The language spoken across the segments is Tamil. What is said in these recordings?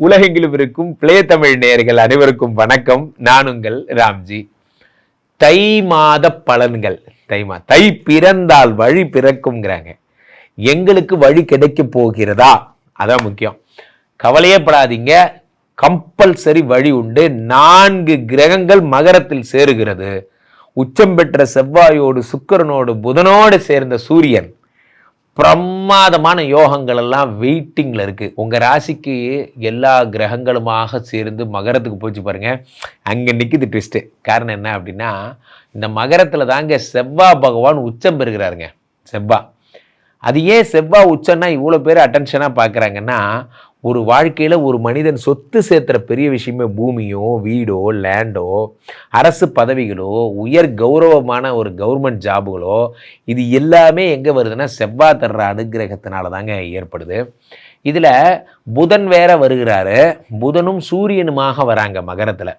உலகெங்கிலும் இருக்கும் பிளே தமிழ் நேயர்கள் அனைவருக்கும் வணக்கம். நான் உங்கள் ராம்ஜி. தை மாத பலன்கள். தை பிறந்தால் வழி பிறக்கும்ங்கிறாங்க. எங்களுக்கு வழி கிடைக்க போகிறதா? அதான் முக்கியம். கவலையே படாதீங்க, கம்பல்சரி வழி உண்டு. 4 கிரகங்கள் மகரத்தில் சேருகிறது. உச்சம் பெற்ற செவ்வாயோடு சுக்கிரனோடு புதனோடு சேர்ந்த சூரியன் பிரமாதமான யோகங்கள் எல்லாம் வெயிட்டிங்கில் இருக்குது. உங்கள் ராசிக்கு எல்லா கிரகங்களுமாக சேர்ந்து மகரத்துக்கு போச்சு பாருங்க. அங்கே நிற்குது ட்விஸ்ட்டு. காரணம் என்ன அப்படின்னா, இந்த மகரத்தில் தாங்க செவ்வாய் பகவான் உச்சம் பெறுகிறாருங்க. அது ஏன் செவ்வாய் உச்சம்னா இவ்வளோ பேர் அட்டென்ஷனாக பார்க்குறாங்கன்னா, ஒரு வாழ்க்கையில் ஒரு மனிதன் சொத்து சேர்த்துற பெரிய விஷயமே பூமியோ வீடோ லேண்டோ அரசு பதவிகளோ உயர் கௌரவமான ஒரு கவர்மெண்ட் ஜாபுகளோ இது எல்லாமே எங்கே வருதுன்னா செவ்வாய் தர்ற அனுகிரகத்தினால தாங்க ஏற்படுது. இதில் புதன் வேற வருகிறாரு. புதனும் சூரியனுமாக வராங்க மகரத்தில்.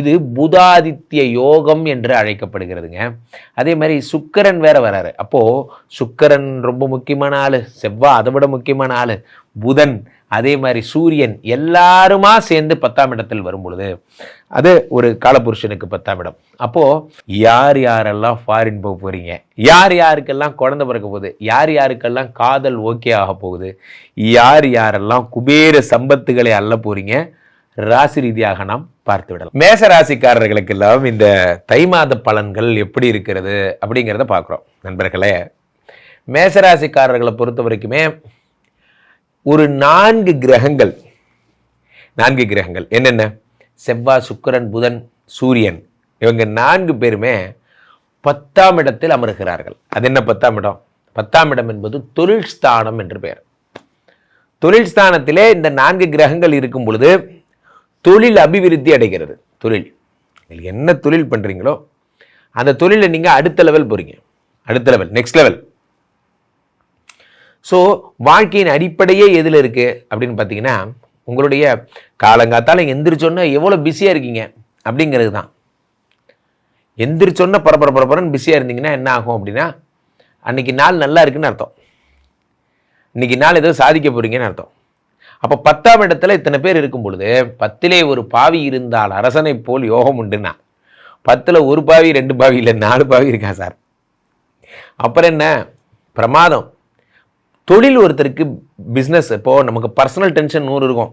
இது புதாதித்ய யோகம் என்று அழைக்கப்படுகிறதுங்க. அதே மாதிரி சுக்கிரன் வேற வராரு. அப்போது சுக்கிரன் ரொம்ப முக்கியமான ஆள், செவ்வாய் அதை விட முக்கியமான ஆள், புதன் அதே மாதிரி சூரியன் எல்லாருமா சேர்ந்து 10ஆம் இடத்தில் வரும் பொழுது அது ஒரு காலபுருஷனுக்கு 10ஆம் இடம். அப்போது யார் யாரெல்லாம் ஃபாரின் போக போகிறீங்க, யார் யாருக்கெல்லாம் குழந்தை பிறக்க போகுது, யார் யாருக்கெல்லாம் காதல் ஓகே ஆக போகுது, யார் யாரெல்லாம் குபேர சம்பத்துகளை அள்ள போகிறீங்க, ராசி ரீதியாக நாம் பார்த்து விடலாம். மேச ராசிக்காரர்களுக்கெல்லாம் இந்த தை மாத பலன்கள் எப்படி இருக்கிறது அப்படிங்கிறத பார்க்குறோம். நண்பர்களே, மேசராசிக்காரர்களை பொறுத்த வரைக்குமே ஒரு 4 கிரகங்கள் என்னென்ன? செவ்வாய், சுக்கிரன், புதன், சூரியன், இவங்க 4 பேருமே 10ஆம் இடத்தில் அமர்கிறார்கள். அது என்ன 10ஆம் இடம்? 10ஆம் இடம் என்பது தொழில் ஸ்தானம் என்று பெயர். தொழில் ஸ்தானத்திலே இந்த 4 கிரகங்கள் இருக்கும் பொழுது தொழில் அபிவிருத்தி அடைகிறது. தொழில் என்ன தொழில் பண்ணுறீங்களோ அந்த தொழிலை நீங்கள் அடுத்த லெவல் போகிறீங்க. அடுத்த லெவல், நெக்ஸ்ட் லெவல். ஸோ வாழ்க்கையின் அடிப்படையே எதில் இருக்குது அப்படின்னு பார்த்தீங்கன்னா, உங்களுடைய காலங்காத்தால் எந்திரிச்சோன்னா எவ்வளோ பிஸியாக இருக்கீங்க அப்படிங்கிறது தான். எந்திரிச்சோன்னா பரபரன்னு பிஸியாக இருந்தீங்கன்னா என்ன ஆகும் அப்படின்னா, அன்றைக்கி நாள் நல்லா இருக்குன்னு அர்த்தம். இன்றைக்கி நாள் ஏதோ சாதிக்க போகிறீங்கன்னு அர்த்தம். அப்போ 10ஆம் இடத்துல இத்தனை பேர் இருக்கும் பொழுது 10லே ஒரு பாவி இருந்தால் அரசனை போல் யோகம் உண்டுன்னா, 10ல் ஒரு பாவி 2 பாவி இல்லை 4 பாவி இருக்கா சார். அப்புறம் என்ன பிரமாதம். தொழில் ஒருத்தருக்கு பிஸ்னஸ். இப்போது நமக்கு பர்சனல் டென்ஷன் 100 இருக்கும்.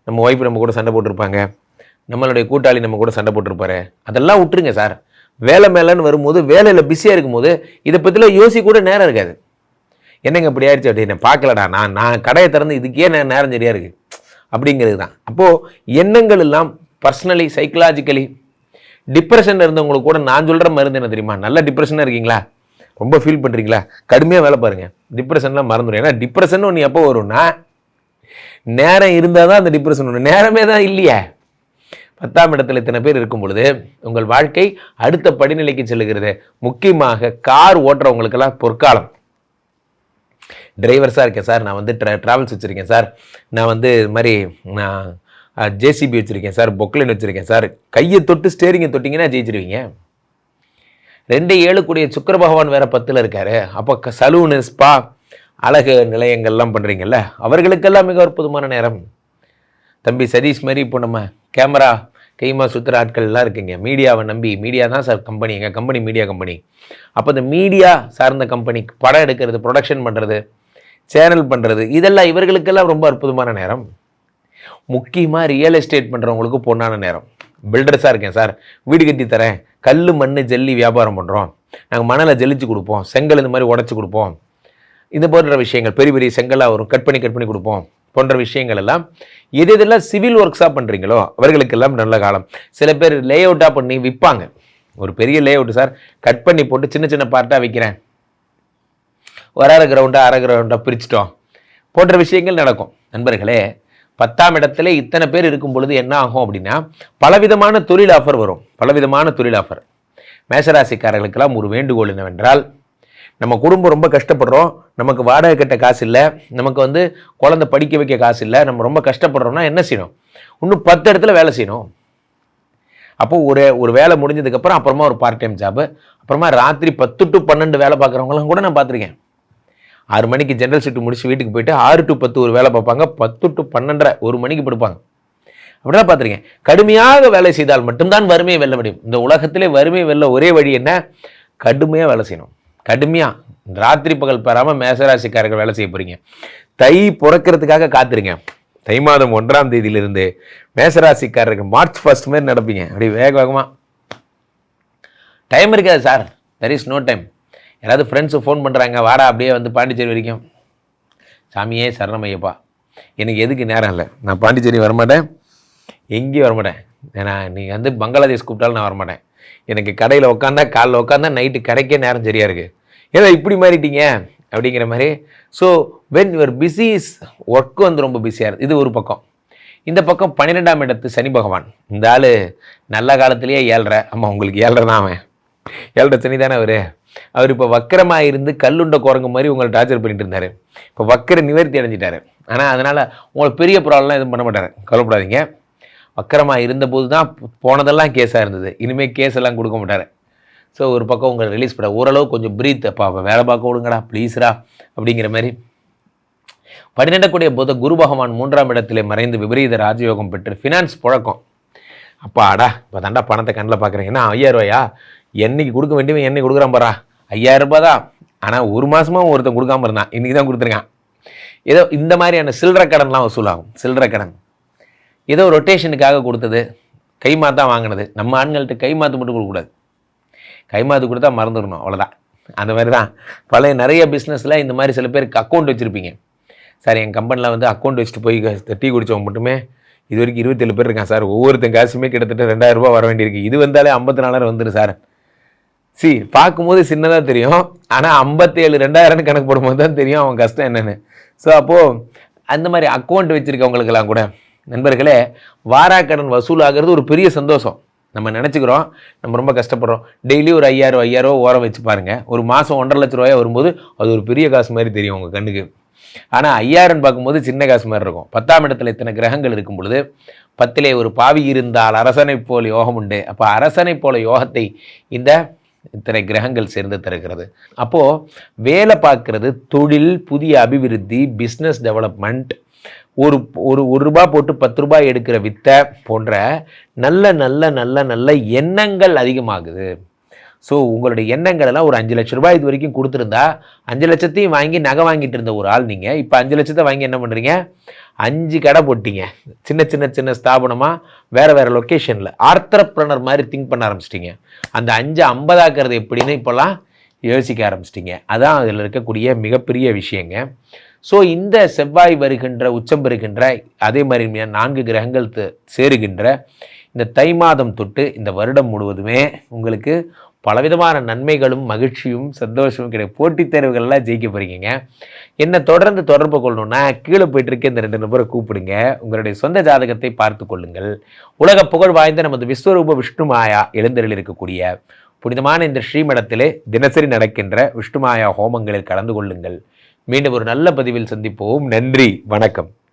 நம்ம ஒய்ஃப் நம்ம கூட சண்டை போட்டிருப்பாங்க, நம்மளுடைய கூட்டாளி நம்ம கூட சண்டை போட்டிருப்பாரு. அதெல்லாம் விட்டுருங்க சார். வேலை மேலேன்னு வரும்போது, வேலையில் பிஸியாக இருக்கும்போது இதை பற்றிலாம் யோசிக்க கூட நேரம் இருக்காது. என்னங்க இப்படி ஆயிடுச்சு அப்படின்னு பார்க்கலடா, நான் கடையை திறந்து இதுக்கே நேரம் சரியாக இருக்குது அப்படிங்கிறது தான். அப்போது எண்ணங்கள் எல்லாம் பர்சனலி சைக்கலாஜிக்கலி டிப்ரெஷன் இருந்தவங்களுக்கு கூட நான் சொல்கிற மருந்து என்ன தெரியுமா? நல்ல டிப்ரெஷனாக இருக்கீங்களா, ரொம்ப ஃபீல் பண்ணுறீங்களா, கடுமையாக வேலை பாருங்கள், டிப்ரெஷன்லாம் மறந்துடும். ஏன்னா டிப்ரெஷன் ஒன்று எப்போ வரும்னா, நேரம் இருந்தால் தான் அந்த டிப்ரெஷன் ஒன்று. நேரமே தான் இல்லையே. 10ஆம் இடத்துல இத்தனை பேர் இருக்கும் பொழுது உங்கள் வாழ்க்கை அடுத்த படிநிலைக்கு செல்லுகிறது. முக்கியமாக கார் ஓட்டுறவங்களுக்கெல்லாம் பொற்காலம். டிரைவர்ஸாக இருக்கேன் சார், நான் வந்து ட்ராவல்ஸ் வச்சுருக்கேன் சார், நான் வந்து இது மாதிரி நான் ஜேசிபி வச்சுருக்கேன் சார், பொக்லைன் வச்சுருக்கேன் சார், கையை தொட்டு ஸ்டேரிங்கை தொட்டிங்கன்னா ஜெயிச்சிருவீங்க. 2-7 கூடிய சுக்கிர பகவான் வேற 10ல் இருக்காரு. அப்போ சலூனு, ஸ்பா, அழகு நிலையங்கள்லாம் பண்ணுறீங்கல்ல, அவர்களுக்கெல்லாம் மிக அற்புதமான நேரம். தம்பி சதீஷ் மாதிரி இப்போ நம்ம கேமரா கைமா சுற்றுற ஆட்கள்லாம் இருக்கீங்க. மீடியாவை நம்பி, மீடியா தான் சார் கம்பெனி, எங்கள் கம்பெனி மீடியா கம்பெனி. அப்போ இந்த மீடியா சார்ந்த கம்பெனி படம் எடுக்கிறது, ப்ரொடக்ஷன் பண்ணுறது, சேனல் பண்ணுறது, இதெல்லாம் இவர்களுக்கெல்லாம் ரொம்ப அற்புதமான நேரம். முக்கியமாக ரியல் எஸ்டேட் பண்ணுறவங்களுக்கு பொண்ணான நேரம். பில்டர்ஸாக இருக்கேன் சார், வீடு கட்டி தரேன், கல் மண் ஜல்லி வியாபாரம் பண்ணுறோம், நாங்கள் மணலை ஜல்லிச்சு கொடுப்போம், செங்கல் இந்த மாதிரி உடச்சி கொடுப்போம், இது போன்ற விஷயங்கள், பெரிய பெரிய செங்கலாக வரும், கட் பண்ணி கொடுப்போம் போன்ற விஷயங்கள் எல்லாம் எதெல்லாம் சிவில் ஒர்க்ஸாக பண்ணுறீங்களோ அவர்களுக்கெல்லாம் நல்ல காலம். சில பேர் லே அவுட்டாக பண்ணி விற்பாங்க. ஒரு பெரிய லே அவுட்டு சார், கட் பண்ணி போட்டு சின்ன சின்ன பார்ட்டாக விற்கிறேன், ஒரு அரை கிரவுண்டாக பிரிச்சுட்டோம் போன்ற விஷயங்கள் நடக்கும். நண்பர்களே, 10ஆம் இடத்துல இத்தனை பேர் இருக்கும் பொழுது என்ன ஆகும் அப்படின்னா, பலவிதமான தொழில் ஆஃபர் வரும். பலவிதமான தொழில் ஆஃபர். மேசராசிக்காரர்களுக்கெல்லாம் ஒரு வேண்டுகோள் என்னவென்றால், நம்ம குடும்பம் ரொம்ப கஷ்டப்படுறோம், நமக்கு வாடகை கட்ட காசு இல்லை, நமக்கு வந்து குழந்தை படிக்க வைக்க காசு இல்லை, நம்ம ரொம்ப கஷ்டப்படுறோம்னா என்ன செய்யணும்? இன்னும் 10 இடத்துல வேலை செய்யணும். அப்போது ஒரு வேலை முடிஞ்சதுக்கப்புறம் அப்புறமா ஒரு பார்ட் டைம் ஜாபு, அப்புறமா ராத்திரி 10 to 12 வேலை பார்க்குறவங்களாம் கூட நான் பார்த்துருக்கேன். 6 மணிக்கு ஜென்ரல் ஷிஃப்ட் முடிச்சு வீட்டுக்கு போயிட்டு 6 to 10 ஒரு வேலை பார்ப்பாங்க. 10 to 12:30 1 மணிக்கு படுப்பாங்க. அப்படிதான் பார்த்துருக்கேன். கடுமையாக வேலை செய்தால் மட்டும்தான் வறுமையை வெல்ல முடியும். இந்த உலகத்திலே வறுமையை வெல்ல ஒரே வழி என்ன? கடுமையாக வேலை செய்யணும். கடுமையாக ராத்திரி பகல் பெறாமல் மேசராசிக்காரர்கள் வேலை செய்ய போகிறீங்க. தை பிறக்கிறதுக்காக காத்துருங்க. தை மாதம் 1ஆம் தேதியிலிருந்து மேசராசிக்காரர்கள் மார்ச் 1 மாதிரி நடப்பீங்க. அப்படி வேகமாக டைம் இருக்காது sir. There is no time. யாராவது ஃப்ரெண்ட்ஸு ஃபோன் பண்ணுறாங்க, வாடா அப்படியே வந்து பாண்டிச்சேரி வரைக்கும். சாமியே சரணமையப்பா, எனக்கு எதுக்கு நேரம் இல்லை, நான் பாண்டிச்சேரி வரமாட்டேன், எங்கேயும் வரமாட்டேன். ஏன்னா நீங்கள் வந்து பங்களாதேஷ் கூப்பிட்டாலும் நான் வரமாட்டேன். எனக்கு கடையில் உட்காந்தா காலைல உட்காந்தா நைட்டு கடைக்கே நேரம் சரியாக இருக்குது. ஏதோ இப்படி மாறிட்டீங்க அப்படிங்கிற மாதிரி. So when your busy is work வந்து ரொம்ப பிஸியாக இருக்குது. இது ஒரு பக்கம். இந்த பக்கம் 12ஆம் இடத்து சனி பகவான். இந்த ஆள் நல்ல காலத்திலேயே 7.5. ஆமாம், உங்களுக்கு 7.5 தான். அவன் 7.5 சனி தானே அவர் இப்போ வக்கரமாக இருந்து கல்லுண்ட குரங்கு மாதிரி உங்களை டார்ச்சர் பண்ணிட்டு இருந்தார். இப்போ வக்கர நிவர்த்தி அடைஞ்சிட்டாரு. ஆனால் அதனால் உங்களுக்கு பெரிய ப்ராப்ளம்லாம் எதுவும் பண்ண மாட்டார், கவலைப்படாதீங்க. வக்கரமாக இருந்தபோது தான் போனதெல்லாம் கேஸாக இருந்தது. இனிமேல் கேஸ் எல்லாம் கொடுக்க மாட்டார். ஸோ ஒரு பக்கம் உங்களை ரிலீஸ் பண்ண ஓரளவு கொஞ்சம் பிரீத், அப்பா வேலை பார்க்க விடுங்கடா ப்ளீஸ்ரா அப்படிங்கிற மாதிரி. 12 போத குரு பகவான் 3ஆம் இடத்திலே மறைந்து விபரீத ராஜயோகம் பெற்று ஃபினான்ஸ் புழக்கம். அப்பாடா இப்போ தாண்டா பணத்தை கண்ணில் பார்க்குறேன். ஏன்னா 5000 ரூபாயா என்னைக்கு கொடுக்க வேண்டியவன் என்னைக்கு கொடுக்குறான் பாரா. 5000 ரூபாய் தான். ஆனால் ஒரு மாதமாக ஒருத்தன் கொடுக்காம இருந்தான், இன்றைக்கி தான் கொடுத்துருக்கான். ஏதோ இந்த மாதிரியான சில்லறை கடன்லாம் வசூலாகும். சில்லறை கடன் ஏதோ ரொட்டேஷனுக்காக கொடுத்தது, கை மாற்று வாங்கினது. நம்ம ஆண்கள்கிட்ட கை மாற்று மட்டும் கொடுக்கக்கூடாது. கை மாற்று கொடுத்தா மறந்துடணும், அவ்வளோதான். அந்த மாதிரி தான் நிறைய பிஸ்னஸில் இந்த மாதிரி சில பேருக்கு அக்கௌண்ட் வச்சுருப்பீங்க. சார் என் கம்பெனியில் வந்து அக்கௌண்ட் வச்சுட்டு போய் டீ குடித்தவங்க மட்டுமே இது வரைக்கும் 27 பேர் இருக்கான் சார். ஒவ்வொருத்தன் காசுமே கிட்டத்தட்ட 2000 ரூபாய் வர வேண்டியிருக்கு. இது வந்தாலே 54,000 வந்துடும் சார். பார்க்கும்போது சின்னதாக தெரியும், ஆனால் 57 2000 கணக்கு போடும்போது தான் தெரியும் அவன் கஷ்டம் என்னென்னு. ஸோ அப்போது அந்த மாதிரி அக்கௌண்ட் வச்சுருக்கவங்களுக்கெல்லாம் கூட நண்பர்களே, வாராக்கடன் வசூலாகிறது ஒரு பெரிய சந்தோஷம். நம்ம நினச்சிக்கிறோம் நம்ம ரொம்ப கஷ்டப்படுறோம். டெய்லி ஒரு 5000 ஓரம் வச்சு பாருங்கள். ஒரு மாதம் 1.5 லட்ச ரூபாய் வரும்போது அது ஒரு பெரிய காசு மாதிரி தெரியும் உங்கள் கண்ணுக்கு. ஆனால் 5000 பார்க்கும்போது சின்ன காசு மாதிரி இருக்கும். 10ஆம் இடத்துல இத்தனை கிரகங்கள் இருக்கும் பொழுது 10லே ஒரு பாவி இருந்தால் அரசனை போல் யோகம் உண்டு. அப்போ அரசனை போல யோகத்தை இந்த இத்தனை கிரகங்கள் சேர்ந்து தருகிறது. அப்போது வேலை பார்க்குறது, தொழில், புதிய அபிவிருத்தி, பிஸ்னஸ் டெவலப்மெண்ட், ஒரு ஒரு ஒரு ரூபா போட்டு 10 ரூபாய் எடுக்கிற வித்தை போன்ற நல்ல நல்ல நல்ல நல்ல எண்ணங்கள் அதிகமாகுது. ஸோ உங்களுடைய எண்ணங்கள் எல்லாம் ஒரு 5 லட்ச ரூபாய் இது வரைக்கும் கொடுத்துருந்தா 5 லட்சத்தையும் வாங்கி நகை வாங்கிட்டு இருந்த ஒரு ஆள் நீங்கள் இப்போ 5 லட்சத்தை வாங்கி என்ன பண்ணுறீங்க? 5 கடை போட்டிங்க. சின்ன சின்ன சின்ன ஸ்தாபனமாக வேறு லொக்கேஷனில் ஆர்த்தரப்ரனர் மாதிரி திங்க் பண்ண ஆரம்பிச்சிட்டிங்க. அந்த 5 50 ஆக்கிறது எப்படின்னு இப்போல்லாம் யோசிக்க ஆரம்பிச்சிட்டிங்க. அதான் அதில் இருக்கக்கூடிய மிகப்பெரிய விஷயங்க. ஸோ இந்த செவ்வாய் வருகின்ற, உச்சம் பெறுகின்ற, அதே மாதிரி 4 கிரகங்கள் சேருகின்ற இந்த தை மாதம் தொட்டு இந்த வருடம் முழுவதுமே உங்களுக்கு பலவிதமான நன்மைகளும் மகிழ்ச்சியும் சந்தோஷமும் கிடைக்கும். போட்டித் தேர்வுகள்லாம் ஜெயிக்க போகிறீங்க. என்னை தொடர்ந்து தொடர்பு கொள்ளணுன்னா கீழே போயிட்டுருக்க இந்த 2 நபரை கூப்பிடுங்க. உங்களுடைய சொந்த ஜாதகத்தை பார்த்து கொள்ளுங்கள். உலக புகழ் வாய்ந்த நமது விஸ்வரூப விஷ்ணுமாயா எழுந்தருளில் இருக்கக்கூடிய புனிதமான இந்த ஸ்ரீமடத்திலே தினசரி நடக்கின்ற விஷ்ணுமாயா ஹோமங்களில் கலந்து கொள்ளுங்கள். மீண்டும் ஒரு நல்ல பதிவில் சந்திப்போம். நன்றி, வணக்கம்.